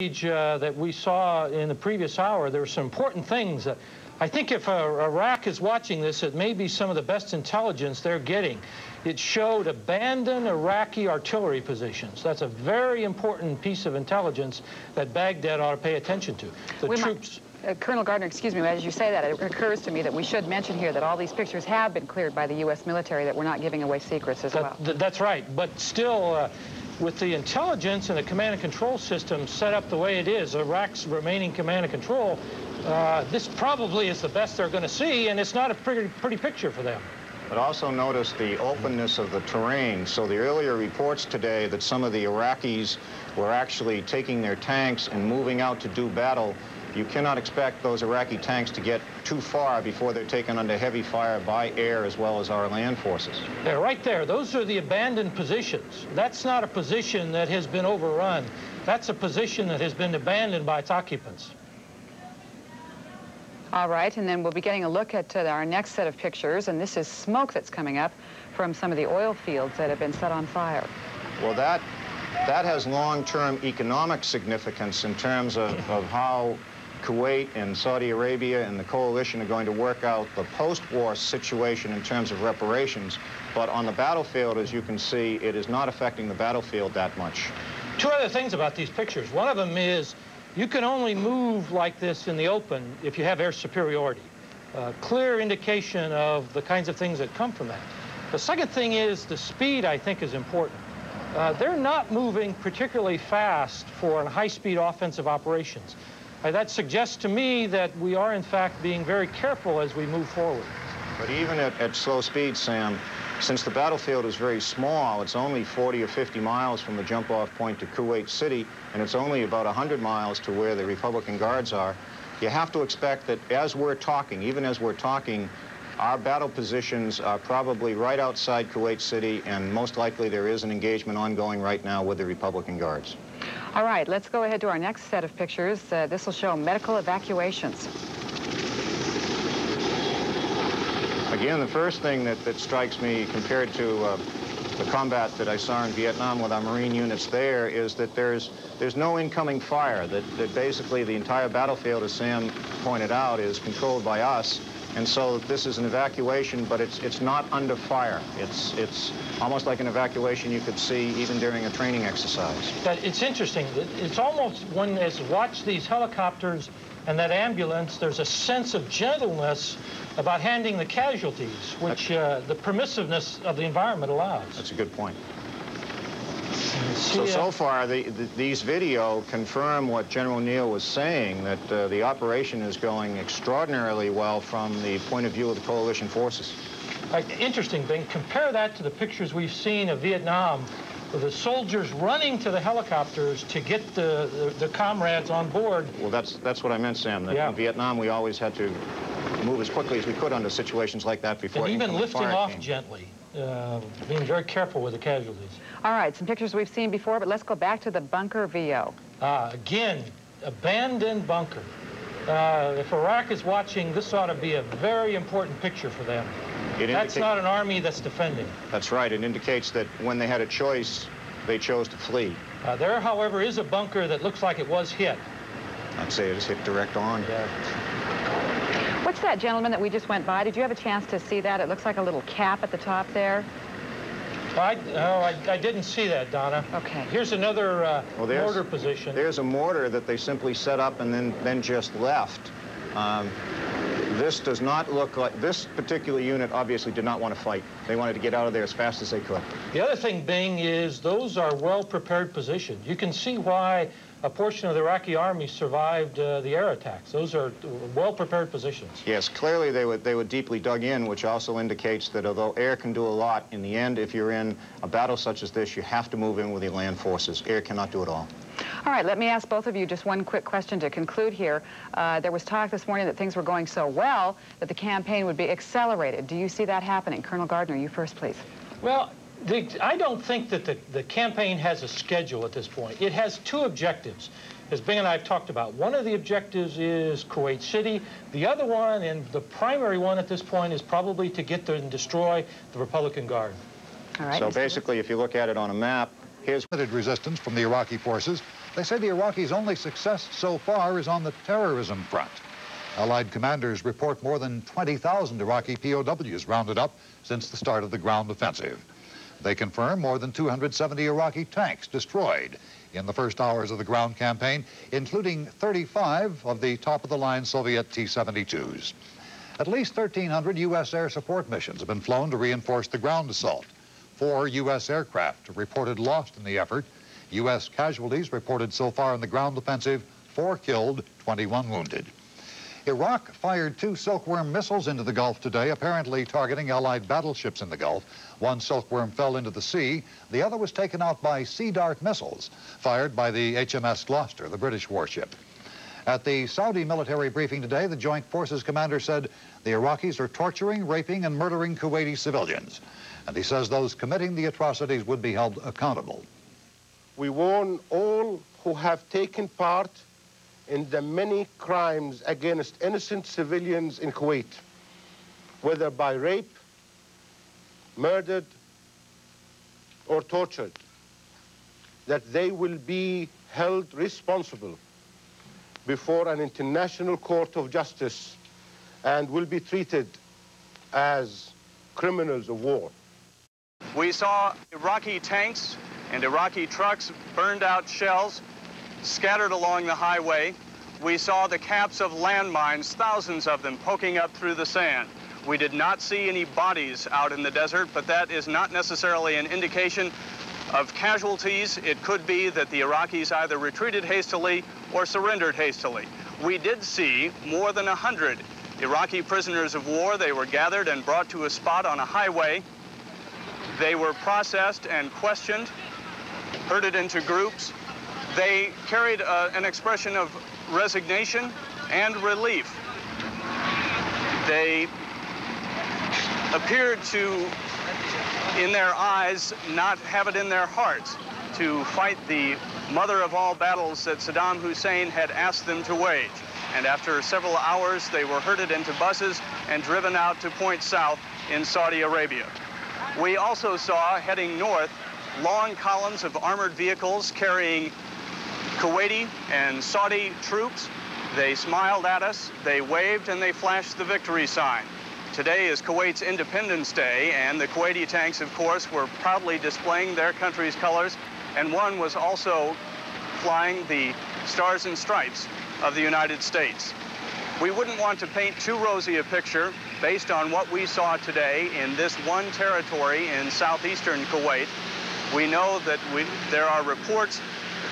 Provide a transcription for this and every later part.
That we saw in the previous hour, there were some important things. I think if Iraq is watching this, it may be some of the best intelligence they're getting. It showed abandoned Iraqi artillery positions. That's a very important piece of intelligence that Baghdad ought to pay attention to. The troops... Colonel Gardner, excuse me, as you say that, it occurs to me that we should mention here that all these pictures have been cleared by the U.S. military, that we're not giving away secrets as well. That's right, but still, with the intelligence and the command and control system set up the way it is, Iraq's remaining command and control, this probably is the best they're going to see, and it's not a pretty picture for them. But also notice the openness of the terrain. So the earlier reports today that some of the Iraqis were actually taking their tanks and moving out to do battle, you cannot expect those Iraqi tanks to get too far before they're taken under heavy fire by air as well as our land forces. They're right there. Those are the abandoned positions. That's not a position that has been overrun. That's a position that has been abandoned by its occupants. All right, and then we'll be getting a look at our next set of pictures, and this is smoke that's coming up from some of the oil fields that have been set on fire. Well, that has long-term economic significance in terms of how Kuwait and Saudi Arabia and the coalition are going to work out the post-war situation in terms of reparations. But on the battlefield, as you can see, it is not affecting the battlefield that much. Two other things about these pictures. One of them is you can only move like this in the open if you have air superiority. Clear indication of the kinds of things that come from that. The second thing is the speed, I think, is important. They're not moving particularly fast for high-speed offensive operations. That suggests to me that we are, in fact, being very careful as we move forward. But even at slow speed, Sam, since the battlefield is very small, it's only 40 or 50 miles from the jump-off point to Kuwait City, and it's only about 100 miles to where the Republican Guards are, you have to expect that as we're talking, even as we're talking, our battle positions are probably right outside Kuwait City, and most likely there is an engagement ongoing right now with the Republican Guards. All right, let's go ahead to our next set of pictures. This will show medical evacuations. Again, the first thing that strikes me compared to the combat that I saw in Vietnam with our Marine units there is that there's no incoming fire, that basically the entire battlefield, as Sam pointed out, is controlled by us. And so this is an evacuation, but it's not under fire. It's almost like an evacuation you could see even during a training exercise. But it's interesting. It's almost, one has watched these helicopters and that ambulance, there's a sense of gentleness about handling the casualties, which the permissiveness of the environment allows. That's a good point. So far, these video confirm what General Neal was saying, that the operation is going extraordinarily well from the point of view of the coalition forces. Interesting, Bing. Compare that to the pictures we've seen of Vietnam, with the soldiers running to the helicopters to get the comrades on board. Well, that's what I meant, Sam. That in Vietnam, we always had to move as quickly as we could under situations like that before. And even lifting off gently, being very careful with the casualties. All right, some pictures we've seen before, but let's go back to the bunker VO. Again, abandoned bunker. If Iraq is watching, this ought to be a very important picture for them. That's not an army that's defending. That's right. It indicates that when they had a choice, they chose to flee. There, however, is a bunker that looks like it was hit. I'd say it was hit direct on. Yeah. What's that gentleman that we just went by? Did you have a chance to see that? It looks like a little cap at the top there. I didn't see that, Donna. Okay. Here's another mortar position. There's a mortar that they simply set up and then just left. This does not look like... This particular unit obviously did not want to fight. They wanted to get out of there as fast as they could. The other thing, Bing, is those are well-prepared positions. You can see why a portion of the Iraqi army survived the air attacks. Those are well-prepared positions. Yes, clearly they were deeply dug in, which also indicates that although air can do a lot, in the end, if you're in a battle such as this, you have to move in with the land forces. Air cannot do it all. All right, let me ask both of you just one quick question to conclude here. There was talk this morning that things were going so well that the campaign would be accelerated. Do you see that happening? Colonel Gardner, you first, please. Well, I don't think that the campaign has a schedule at this point. It has two objectives, as Bing and I have talked about. One of the objectives is Kuwait City. The other one, and the primary one at this point, is probably to get there and destroy the Republican Guard. All right. So basically, if you look at it on a map, here's limited resistance from the Iraqi forces They say the Iraqis' only success so far is on the terrorism front. Allied commanders report more than 20,000 Iraqi POWs rounded up since the start of the ground offensive. They confirm more than 270 Iraqi tanks destroyed in the first hours of the ground campaign, including 35 of the top-of-the-line Soviet T-72s. At least 1,300 U.S. air support missions have been flown to reinforce the ground assault. 4 U.S. aircraft reported lost in the effort. U.S. casualties reported so far in the ground offensive, 4 killed, 21 wounded. Iraq fired 2 Silkworm missiles into the Gulf today, apparently targeting Allied battleships in the Gulf. One Silkworm fell into the sea. The other was taken out by Sea Dart missiles fired by the HMS Gloucester, the British warship. At the Saudi military briefing today, the Joint Forces commander said the Iraqis are torturing, raping, and murdering Kuwaiti civilians. And he says those committing the atrocities would be held accountable. We warn all who have taken part in the many crimes against innocent civilians in Kuwait, whether by rape, murdered, or tortured, that they will be held responsible before an international court of justice and will be treated as criminals of war. We saw Iraqi tanks and Iraqi trucks burned out shells scattered along the highway. We saw the caps of landmines, thousands of them, poking up through the sand. We did not see any bodies out in the desert, but that is not necessarily an indication of casualties. It could be that the Iraqis either retreated hastily or surrendered hastily. We did see more than 100 Iraqi prisoners of war. They were gathered and brought to a spot on a highway. They were processed and questioned, herded into groups. They carried an expression of resignation and relief. They appeared to, in their eyes, not have it in their hearts to fight the mother of all battles that Saddam Hussein had asked them to wage. And after several hours, they were herded into buses and driven out to Point South in Saudi Arabia. We also saw, heading north, long columns of armored vehicles carrying Kuwaiti and Saudi troops. They smiled at us, they waved, and they flashed the victory sign. Today is Kuwait's Independence Day, and the Kuwaiti tanks, of course, were proudly displaying their country's colors, and one was also flying the Stars and Stripes of the United States. We wouldn't want to paint too rosy a picture based on what we saw today in this one territory in southeastern Kuwait. We know that there are reports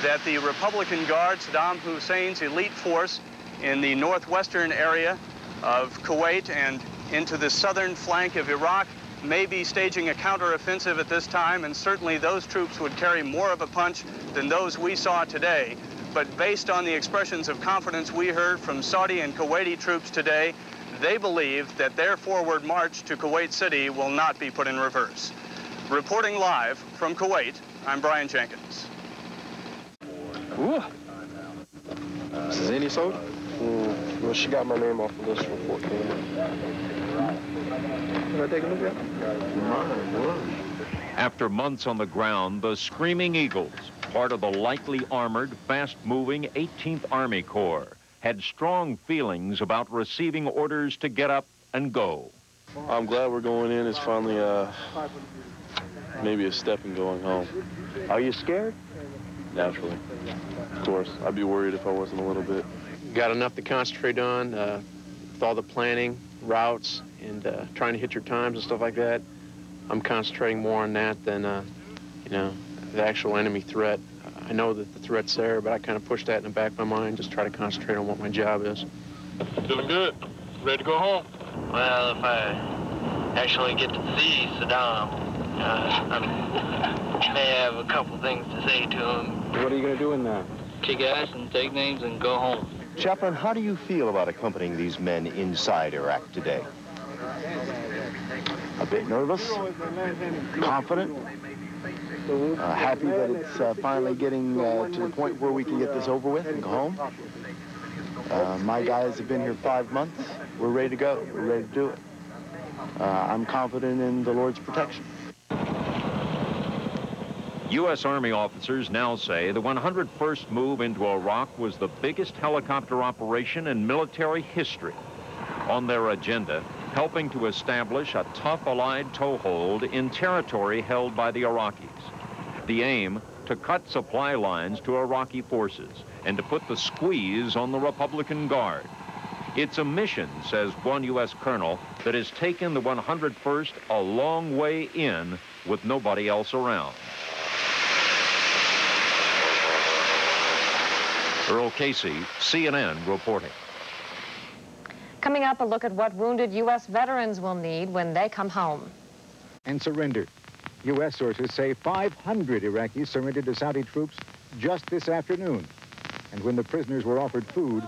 that the Republican Guard, Saddam Hussein's elite force in the northwestern area of Kuwait and into the southern flank of Iraq, may be staging a counteroffensive at this time, and certainly those troops would carry more of a punch than those we saw today. But based on the expressions of confidence we heard from Saudi and Kuwaiti troops today, they believe that their forward march to Kuwait City will not be put in reverse. Reporting live from Kuwait, I'm Brian Jenkins. Ooh. This is any soldier? Well, she got my name off the list for 14. Can I take a look at it? After months on the ground, the Screaming Eagles, part of the lightly armored, fast-moving 18th Army Corps, had strong feelings about receiving orders to get up and go. I'm glad we're going in. It's finally maybe a step in going home. Are you scared? Naturally. Of course. I'd be worried if I wasn't a little bit. Got enough to concentrate on with all the planning, routes, and trying to hit your times and stuff like that. I'm concentrating more on that than, you know, the actual enemy threat. I know that the threat's there, but I kind of push that in the back of my mind, just try to concentrate on what my job is. Feeling good? Ready to go home? Well, if I actually get to see Saddam, I may have a couple things to say to him. What are you going to do in that? Kick ass and take names and go home. Chaplain, how do you feel about accompanying these men inside Iraq today? A bit nervous, confident, happy that it's finally getting to the point where we can get this over with and go home. My guys have been here 5 months. We're ready to go. We're ready to do it. I'm confident in the Lord's protection. U.S. Army officers now say the 101st move into Iraq was the biggest helicopter operation in military history. On their agenda, helping to establish a tough Allied toehold in territory held by the Iraqis. The aim, to cut supply lines to Iraqi forces and to put the squeeze on the Republican Guard. It's a mission, says one U.S. colonel, that has taken the 101st a long way in with nobody else around. Earl Casey, CNN, reporting. Coming up, a look at what wounded U.S. veterans will need when they come home. And surrendered. U.S. sources say 500 Iraqis surrendered to Saudi troops just this afternoon. And when the prisoners were offered food,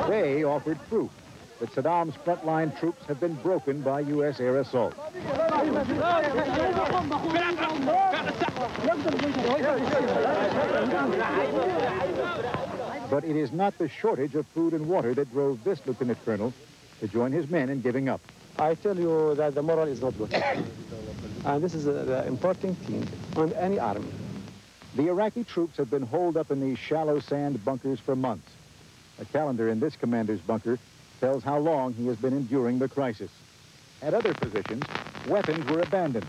they offered proof that Saddam's frontline troops have been broken by U.S. air assault. But it is not the shortage of food and water that drove this lieutenant colonel to join his men in giving up. I tell you that the moral is not good. And this is the important thing on any army. The Iraqi troops have been holed up in these shallow sand bunkers for months. A calendar in this commander's bunker tells how long he has been enduring the crisis. At other positions, weapons were abandoned.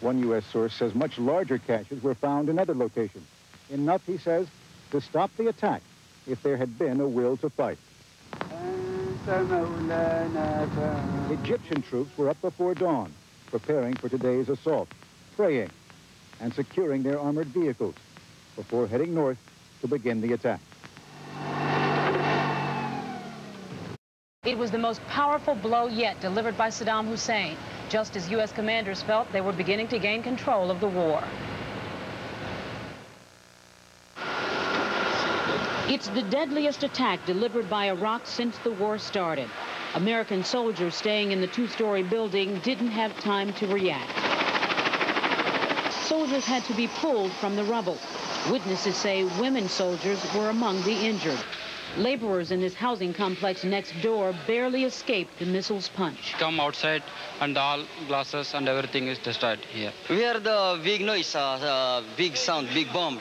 One U.S. source says much larger caches were found in other locations. Enough, he says, to stop the attack if there had been a will to fight. Egyptian troops were up before dawn, preparing for today's assault, praying, and securing their armored vehicles before heading north to begin the attack. It was the most powerful blow yet delivered by Saddam Hussein, just as U.S. commanders felt they were beginning to gain control of the war. It's the deadliest attack delivered by Iraq since the war started. American soldiers staying in the two-story building didn't have time to react. Soldiers had to be pulled from the rubble. Witnesses say women soldiers were among the injured. Laborers in this housing complex next door barely escaped the missile's punch. Come outside and all glasses and everything is destroyed here. We heard the big noise, big sound, big bomb.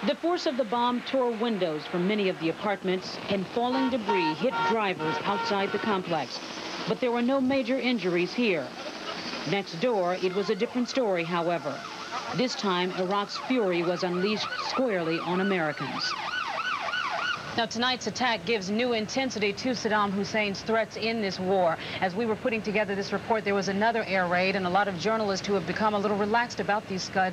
The force of the bomb tore windows from many of the apartments, and falling debris hit drivers outside the complex. But there were no major injuries here. Next door, it was a different story, however. This time, Iraq's fury was unleashed squarely on Americans. Now, tonight's attack gives new intensity to Saddam Hussein's threats in this war. As we were putting together this report, there was another air raid, and a lot of journalists who have become a little relaxed about these Scud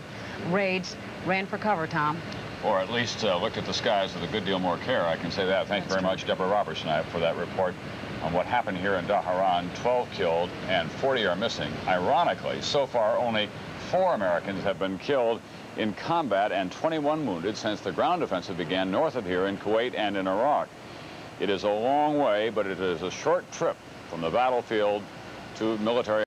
raids ran for cover, Tom. Or at least looked at the skies with a good deal more care. I can say that. Thank you very much, Deborah Robertson, for that report on what happened here in Dhahran. 12 killed and 40 are missing. Ironically, so far only 4 Americans have been killed in combat and 21 wounded since the ground offensive began north of here in Kuwait and in Iraq. It is a long way, but it is a short trip from the battlefield to military